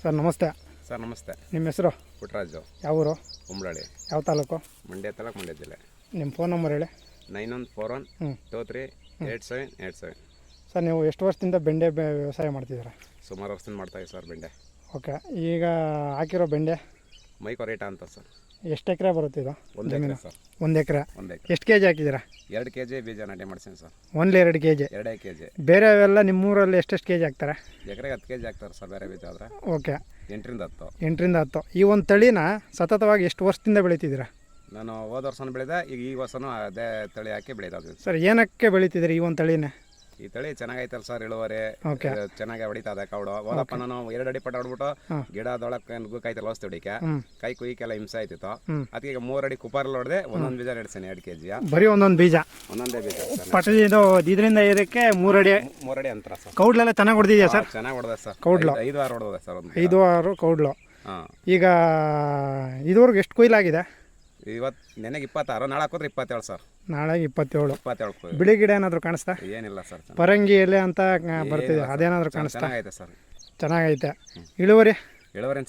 Sir ನಮಸ್ತೆ. Sir ನಮಸ್ತೆ. ನಿಮ್ಮ ಹೆಸರು? ಪುಟ್ಟರಾಜು. ಯಾವ ಊರು? ಕುಂಬಳಳ್ಳಿ. ಯಾವ ತಾಲೂಕು? ಮಂಡ್ಯ ತಾಲೂಕು, ಮಂಡ್ಯ ಜಿಲ್ಲೆ. ನಿಮ್ಮ ಫೋನ್ ನಂಬರ್ ಹೇಳಿ. 9141238787. ಸರ್ ನೀವು ಎಷ್ಟು ವರ್ಷದಿಂದ ಬೆಂಡೆ ವ್ಯವಸಾಯ ಮಾಡ್ತಿದ್ದೀರಾ? ಸುಮಾರು ವರ್ಷದಿಂದ ಮಾಡ್ತಾಯಿದ್ದೀವಿ ಸರ್ ಬೆಂಡೆ. ಓಕೆ, ಈಗ ಹಾಕಿರೋ ಬೆಂಡೆ ಮೈಕೋರೇಟ ಅಂತ ಸರ್. ಎಷ್ಟು ಎಕರೆ ಬರುತ್ತೆ ಇದು? 1 ಎಕರೆ ಸರ್. 1 ಎಕರೆ. 1 ಎಕರೆ. ಎಷ್ಟು ಕೆ ಜಿ ಹಾಕಿದ್ದೀರಾ? 2 kg ಬೀಜ ನಾಟಿ ಮಾಡ್ತೀನಿ ಸರ್. Only 2 kg? 2 kg. ಬೇರೆವೆಲ್ಲ ನಿಮ್ಮೂರಲ್ಲಿ ಎಷ್ಟೆಷ್ಟು ಕೆ ಜಿ ಹಾಕ್ತಾರೆ? ಎಕರೆಗೆ 10 kg ಹಾಕ್ತಾರೆ ಸರ್ ಬೇರೆ ಬೀಜ ಆದರೆ. ಓಕೆ, 8ರಿಂದ 10. 8ರಿಂದ 10. ಈ ಒಂದು ತಳಿನ ಸತತವಾಗಿ ಎಷ್ಟು ವರ್ಷದಿಂದ ಬೆಳೀತಿದ್ದೀರಾ? ನಾನು ಹೋದ ವರ್ಷನೂ ಬೆಳೆದೆ, ಈಗ ಈ ವರ್ಷನೂ ಅದೇ ತಳಿ ಹಾಕಿ ಬೆಳೀತಾ. ಸರ್ ಏನಕ್ಕೆ ಬೆಳೀತಿದ್ದೀರಿ ಈ ಒಂದು ತಳಿನ? ಈ ತಳಿ ಚೆನ್ನಾಗೈತಲ್ಲ ಸರ್, ಇಳುವರಿ ಓಕೆ, ಚೆನ್ನಾಗಿ ಹೊಡಿತಾ ಇದೆ ಕೌಡು. ಹೋದಪ್ಪ ನಾನು 2 ಅಡಿ ಪಟ್ಟ ಹೊಡ್ಬಿಟ್ಟು ಗಿಡದೊಳಗೆ ನುಗ್ಗೈತಲ್ಲ ಔಷಧಿ ಹೊಡಿಕೆ, ಕೈ ಕುಯ್ಕೆಲ್ಲ ಹಿಂಸೆ ಆಯ್ತಿತ್ತು. ಅದಕ್ಕೆ ಈಗ 3 ಅಡಿ ಕುಪಾರಲ್ಲಿ ಹೊಡೆದೆ, ಒಂದೊಂದು ಬೀಜ ನಡೆಸೀನಿ 2 kg. ಬರೀ ಒಂದೊಂದು ಬೀಜ? ಒಂದೊಂದೇ ಬೀಜ ಪಟ್ಟ ಇದು ಇದರಿಂದ ಇದಕ್ಕೆ 3 ಅಡಿ ಅಂತರ ಸರ್. ಕೌಡ್ಲೆಲ್ಲ ಚೆನ್ನಾಗಿ ಹೊಡೆದಿದೆಯಾ ಸರ್? ಚೆನ್ನಾಗಿ ಹೊಡೆದ ಸರ್. ಕೌಡ್ಲು 5-6 ಹೊಡೆದ ಸರ್. 5-6 ಕೌಡ್ಲು. ಈಗ ಇದುವರೆಗೂ ಎಷ್ಟು ಕೊಯ್ಲಾಗಿದೆ? ಇವತ್ತು ನೆನೆಗೆ 26, ನಾಳೆ ಹಾಕಿದ್ರೆ 27 ಸರ್. ನಾಳೆ 27. 27 ಬಿಳಿ ಗಿಡ ಏನಾದರೂ ಕಾಣಿಸ್ತಾ? ಏನಿಲ್ಲ ಸರ್. ಪರಂಗಿ ಎಲೆ ಅಂತ ಬರ್ತಿದೆ, ಅದೇನಾದರೂ ಕಾಣಿಸ್ತಾ? ಚೆನ್ನಾಗೈತೆ ಸರ್. ಚೆನ್ನಾಗೈತೆ. ಇಳುವರಿ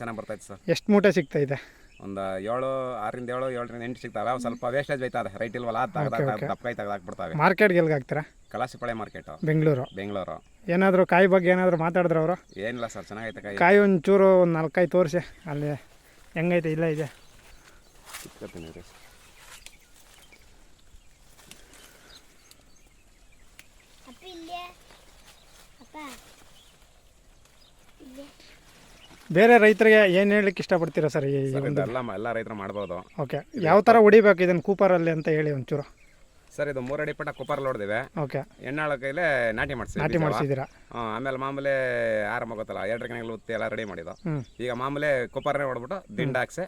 ಚೆನ್ನಾಗಿ ಬರ್ತೈತೆ ಸರ್. ಎಷ್ಟು ಮೂಟೆ ಸಿಗ್ತೈತೆ? ಒಂದು 6ರಿಂದ 7, 7ರಿಂದ 8 ಸಿಗ್ತಾವೆ. ಸ್ವಲ್ಪ ವೇಸ್ಟೇಜ್ ಬೈತದೆ, ರೈಟ್ ಇಲ್ವಲ್ಲ, ದಪ್ಪಕಾಯಿ ಹಾಕ್ಬಿಡ್ತಾವೆ. ಮಾರ್ಕೆಟ್ಗೆ ಎಲ್ಲಿಗೆ ಹಾಕ್ತೀರಾ? ಕಲಾಸಿಪಾಳ್ಯ ಮಾರ್ಕೆಟು, ಬೆಂಗಳೂರು. ಏನಾದರೂ ಕಾಯಿ ಬಗ್ಗೆ ಏನಾದರೂ ಮಾತಾಡಿದ್ರು ಅವರು? ಏನಿಲ್ಲ ಸರ್, ಚೆನ್ನಾಗೈತೆ ಕಾಯಿ ಒಂಚೂರು 4 ಕಾಯಿ ತೋರಿಸಿ ಅಲ್ಲಿ ಹೆಂಗೈತೆ. ಇಲ್ಲ ಇದೆ ಬೇರೆ ರೈತರಿಗೆ ಏನು ಹೇಳಲಿಕ್ಕೆ ಇಷ್ಟಪಡ್ತೀರಾ ಸರ್? ಎಲ್ಲ ರೈತರು ಮಾಡ್ಬೋದು. ಓಕೆ, ಯಾವ ಥರ ಹೊಡಿಬೇಕು ಇದನ್ನು ಕೂಪರಲ್ಲಿ ಅಂತ ಹೇಳಿ ಒಂಚೂರು. ಸರ್ ಇದು 3 ಅಡಿ ಪಟ್ಟ ಕುಪ್ಪರಲ್ಲಿ ಹೊಡೆದಿವೆ. ಓಕೆ, ಎಣ್ಣಾಳ ಕೈಲೇ ನಾಟಿ ಮಾಡಿಸಿದ್ದೀರಾ? ಆಮೇಲೆ ಮಾಮೂಲಿ ಆರಾಮ ಗೊತ್ತಲ್ಲ, 2 ಕಣಗಳು ಉತ್ತಿ ಎಲ್ಲ ರೆಡಿ ಮಾಡಿದ್ದು. ಈಗ ಮಾಮೂಲಿ ಕುಪ್ಪರನೇ ಹೊಡ್ಬಿಟ್ಟು ದಿಂಡ ಹಾಕ್ಸೆ.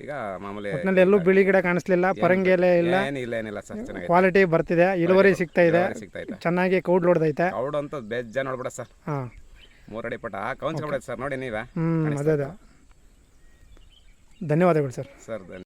ಈಗ ಮಾಮೂಲಿ ಎಲ್ಲೂ ಬಿಳಿ ಗಿಡ ಕಾಣಿಸ್ಲಿಲ್ಲ, ಪರಂಗಿ ಎಲೆ ಇಲ್ಲ, ಏನಿಲ್ಲ ಸರ್. ಚೆನ್ನಾಗಿ ಕ್ವಾಲಿಟಿ ಬರ್ತಿದೆ, ಇಳುವರಿ ಸಿಗ್ತಾ ಇದೆ, ಚೆನ್ನಾಗಿ ಕೌಡ್ ಹೊಡೆದೈತೆ. ಕೌಡ್ ಅಂತ ಬೇಜ ನೋಡ್ಬಿಡ ಸರ್. 3 ಅಡಿ ಪಟ್ಟ ಕೌನ್ಸ್ಕೊಂಡ್ಬಿಡೈತೆ ಸರ್, ನೋಡಿ ನೀವೇ. ಅದೇ ಧನ್ಯವಾದಗಳು ಸರ್. ಧನ್ಯವಾದ.